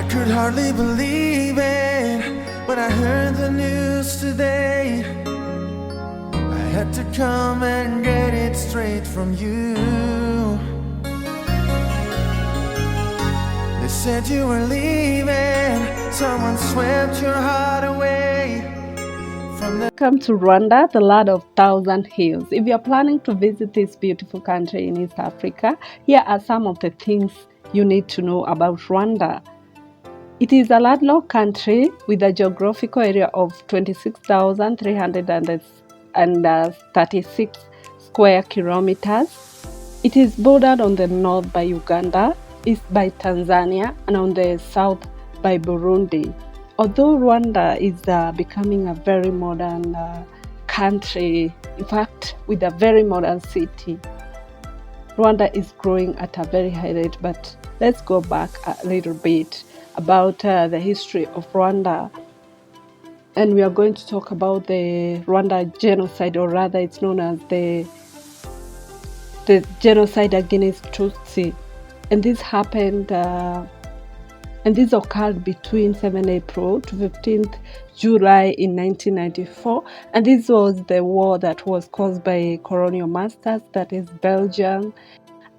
I could hardly believe it when I heard the news today. I had to come and get it straight from you. They said you were leaving, someone swept your heart away from the... Welcome to Rwanda, the land of thousand hills. If you are planning to visit this beautiful country in East Africa, here are some of the things you need to know about Rwanda. It is a landlocked country with a geographical area of 26,336 square kilometers. It is bordered on the north by Uganda, east by Tanzania, and on the south by Burundi. Although Rwanda is becoming a very modern country, in fact, with a very modern city, Rwanda is growing at a very high rate. But let's go back a little bit about the history of Rwanda. And we are going to talk about the Rwanda genocide, or rather it's known as the genocide against Tutsi. And this happened, and this occurred between 7 April to 15th July in 1994. And this was the war that was caused by colonial masters, that is Belgium.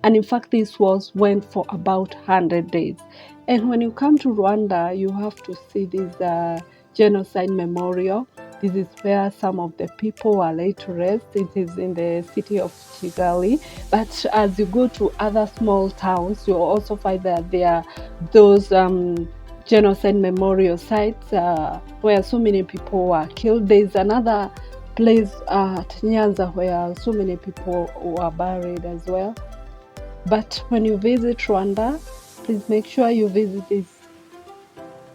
And in fact, this went for about 100 days. And when you come to Rwanda, you have to see this Genocide Memorial. This is where some of the people were laid to rest. It is in the city of Kigali. But as you go to other small towns, you'll also find that there are those genocide memorial sites where so many people were killed. There's another place at Nyanza where so many people were buried as well. But when you visit Rwanda, please make sure you visit this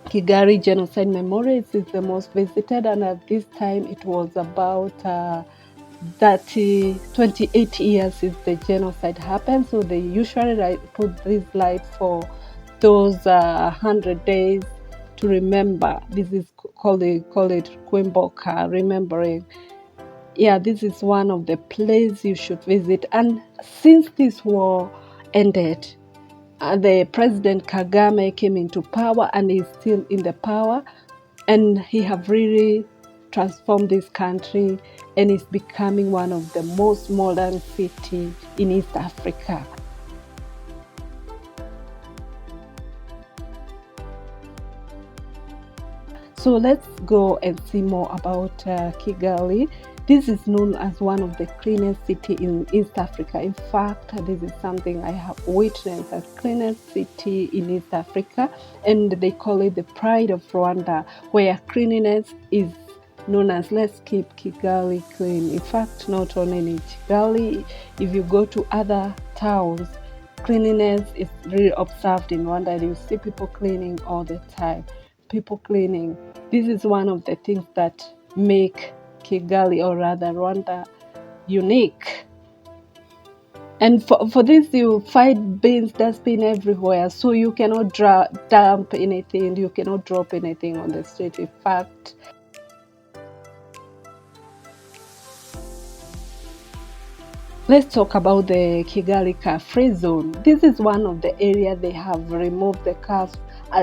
Kigali Genocide Memorial. It is the most visited, and at this time it was about 28 years since the genocide happened. So they usually put this light for those 100 days to remember. This is call it Kwimboka, remembering. Yeah, this is one of the places you should visit. And since this war ended, the President Kagame came into power, and is still in the power, and he have really transformed this country, and is becoming one of the most modern cities in East Africa. So let's go and see more about Kigali. This is known as one of the cleanest cities in East Africa. In fact, this is something I have witnessed as cleanest city in East Africa, and they call it the pride of Rwanda, where cleanliness is known as let's keep Kigali clean. In fact, not only in Kigali, if you go to other towns, cleanliness is really observed in Rwanda, and you see people cleaning all the time. People cleaning. This is one of the things that make Kigali, or rather Rwanda, unique. And for this, you find bins, dustbin everywhere, so you cannot dump anything, you cannot drop anything on the street. In fact, let's talk about the Kigali car-free zone. This is one of the areas they have removed the cars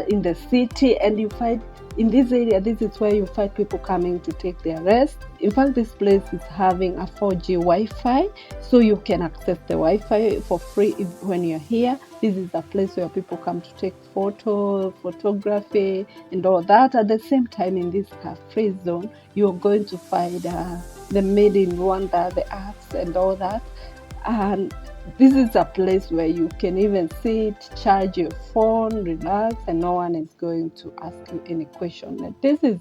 in the city, and you find in this area, this is where you find people coming to take their rest. In fact, this place is having a 4G Wi-Fi, so you can access the Wi-Fi for free when you're here. This is a place where people come to take photography, and all that. At the same time, in this car-free zone, you're going to find the Made in Rwanda, the apps, and all that. And this is a place where you can even sit, charge your phone, relax, and no one is going to ask you any question. And this is,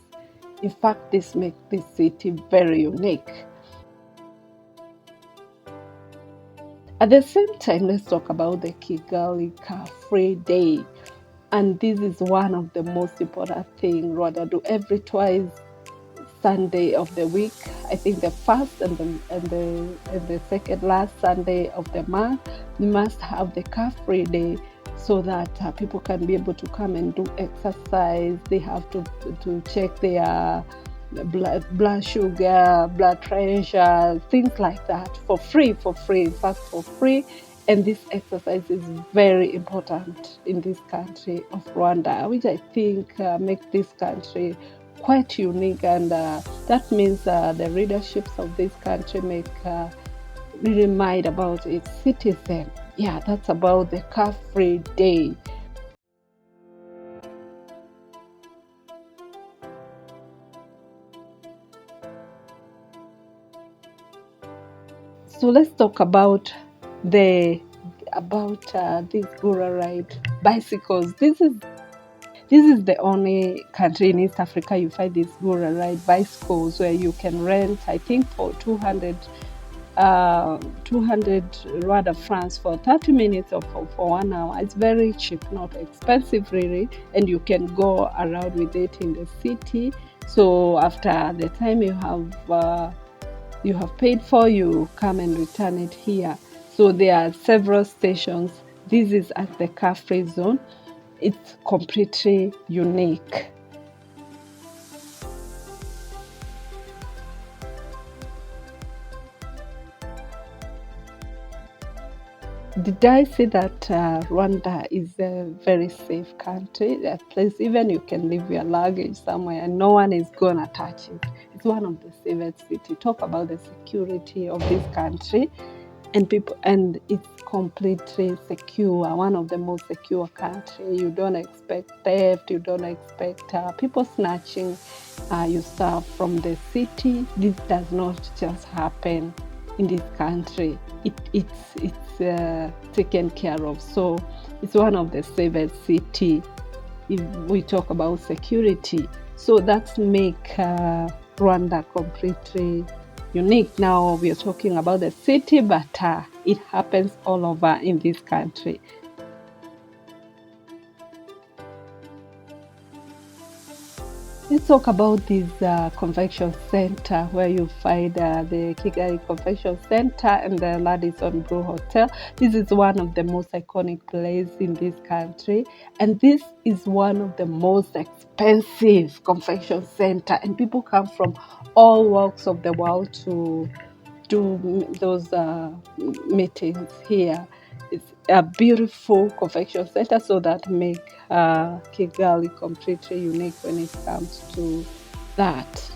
in fact, this makes this city very unique. At the same time, let's talk about the Kigali Car-Free Day. And this is one of the most important things Rwanda do every twice Sunday of the week. I think the first and the second last Sunday of the month, we must have the car-free day, so that people can be able to come and do exercise. They have to check their blood sugar, blood pressure, things like that for free. In fact, for free. And this exercise is very important in this country of Rwanda, which I think make this country quite unique. And that means the leaderships of this country make really mind about its citizen. Yeah, that's about the car-free day. So let's talk about the this Gura ride bicycles. This is the only country in East Africa you find these Gura ride bicycles where you can rent, I think, for 200 Rwanda francs for 30 minutes or for 1 hour. It's very cheap, not expensive really, and you can go around with it in the city. So after the time you have paid for, you come and return it here. So there are several stations. This is at the car-free zone. It's completely unique. Did I say that Rwanda is a very safe country? A place even you can leave your luggage somewhere and no one is gonna touch it. It's one of the safest cities. Talk about the security of this country, and it's completely secure. One of the most secure country. You don't expect theft. You don't expect people snatching your stuff from the city. This does not just happen in this country. It's taken care of. So it's one of the safest city if we talk about security. So that's make Rwanda completely unique. Now we are talking about the city, but it happens all over in this country. Let's talk about this convention center where you find the Kigali Convention Center and the Radisson Blu Hotel. This is one of the most iconic places in this country, and this is one of the most expensive convention center, and people come from all walks of the world to do those meetings here. It's a beautiful convention center, so that make Kigali completely unique when it comes to that.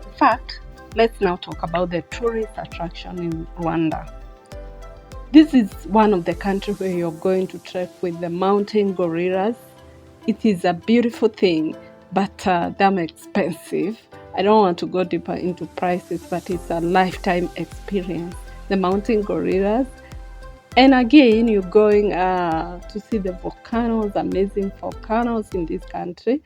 In fact, let's now talk about the tourist attraction in Rwanda. This is one of the countries where you're going to trek with the mountain gorillas. It is a beautiful thing, but damn expensive. I don't want to go deeper into prices, but it's a lifetime experience. The mountain gorillas. And again, you're going to see the volcanoes, amazing volcanoes in this country.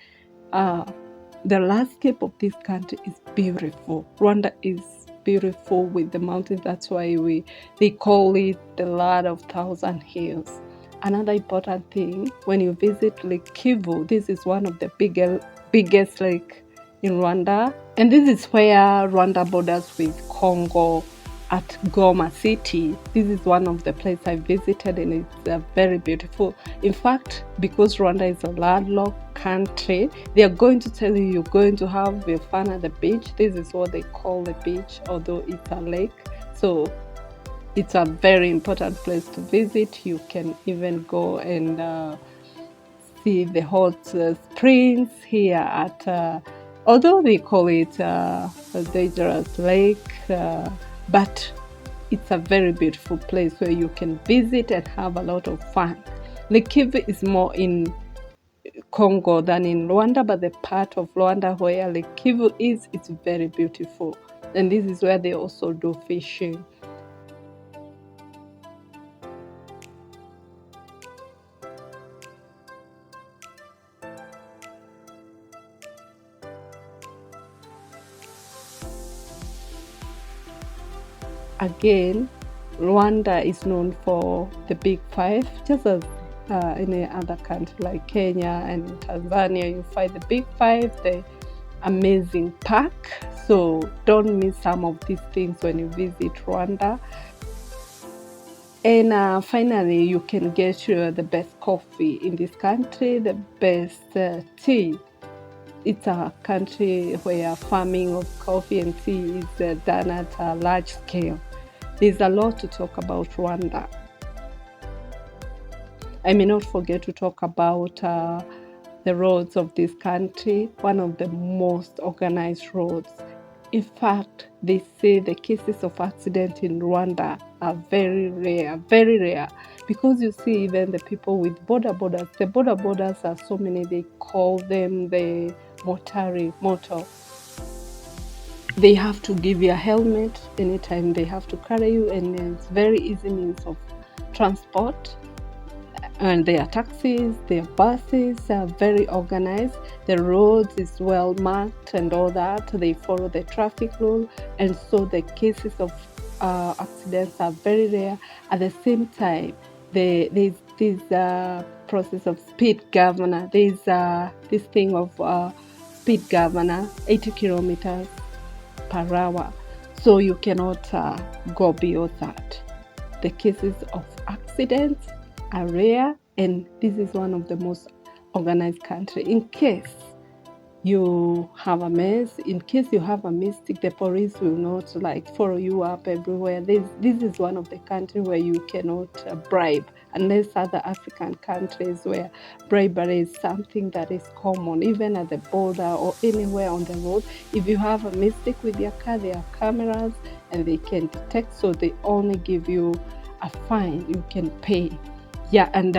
The landscape of this country is beautiful. Rwanda is beautiful with the mountains. That's why they call it the land of thousand hills. Another important thing, when you visit Lake Kivu, this is one of the biggest lake in Rwanda. And this is where Rwanda borders with Congo at Goma City. This is one of the places I visited, and it's very beautiful. In fact, because Rwanda is a landlocked country, they are going to tell you you're going to have your fun at the beach. This is what they call the beach, although it's a lake. So it's a very important place to visit. You can even go and see the hot springs here at, although they call it a dangerous lake, but it's a very beautiful place where you can visit and have a lot of fun. Lake Kivu is more in Congo than in Rwanda, but the part of Rwanda where Lake Kivu is, it's very beautiful. And this is where they also do fishing. Again, Rwanda is known for the big five, just as any other country like Kenya and Tanzania. You find the big five, the amazing park. So don't miss some of these things when you visit Rwanda. And finally, you can get the best coffee in this country, the best tea. It's a country where farming of coffee and tea is done at a large scale. There's a lot to talk about Rwanda. I may not forget to talk about the roads of this country, one of the most organized roads. In fact, they say the cases of accident in Rwanda are very rare, because you see even the people with border borders, the border borders are so many, they call them the motor. They have to give you a helmet anytime they have to carry you, and it's very easy means of transport. And their taxis, their buses are very organized. The roads is well marked and all that. They follow the traffic rule, and so the cases of accidents are very rare. At the same time, there's this process of speed governor. There's this thing of speed governor, 80 kilometers per hour. So you cannot go beyond that. The cases of accidents are rare, and this is one of the most organized country. In case you have a mess, in case you have a mistake, the police will not follow you up everywhere. This is one of the countries where you cannot bribe, unless other African countries where bribery is something that is common, even at the border or anywhere on the road. If you have a mistake with your car, there are cameras and they can detect, so they only give you a fine you can pay. Yeah, and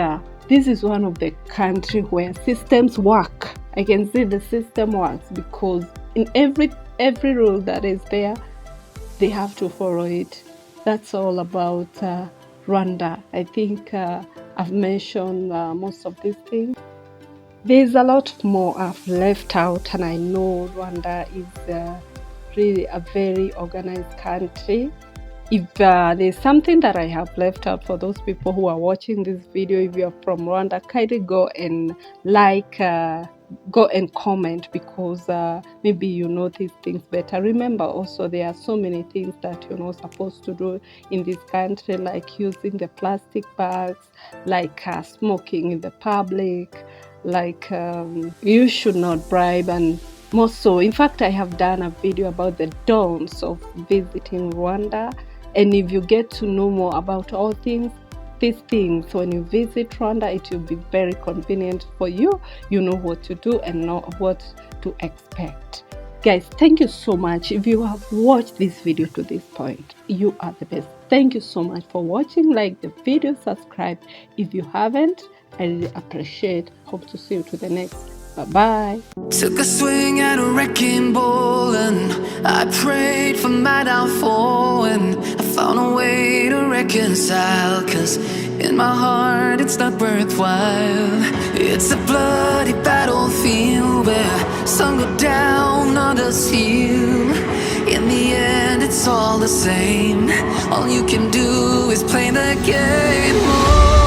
this is one of the countries where systems work. I can see the system works, because in every rule that is there, they have to follow it. That's all about Rwanda. I think I've mentioned most of these things. There's a lot more I've left out, and I know Rwanda is really a very organized country. If there's something that I have left out for those people who are watching this video, if you're from Rwanda, kindly go and go and comment, because maybe you know these things better. Remember also, there are so many things that you're not supposed to do in this country, like using the plastic bags, like smoking in the public, like you should not bribe, and more so. In fact, I have done a video about the don'ts of visiting Rwanda. And if you get to know more about all these things, when you visit Rwanda, it will be very convenient for you. You know what to do and know what to expect. Guys, thank you so much. If you have watched this video to this point, you are the best. Thank you so much for watching. Like the video, subscribe if you haven't. I really appreciate. Hope to see you to the next. Bye-bye. Took a swing at a wrecking ball, and I prayed for my downfall, and I found a way to reconcile, 'cause in my heart it's not worthwhile. It's a bloody battlefield where some go down, others heal. In the end it's all the same. All you can do is play the game.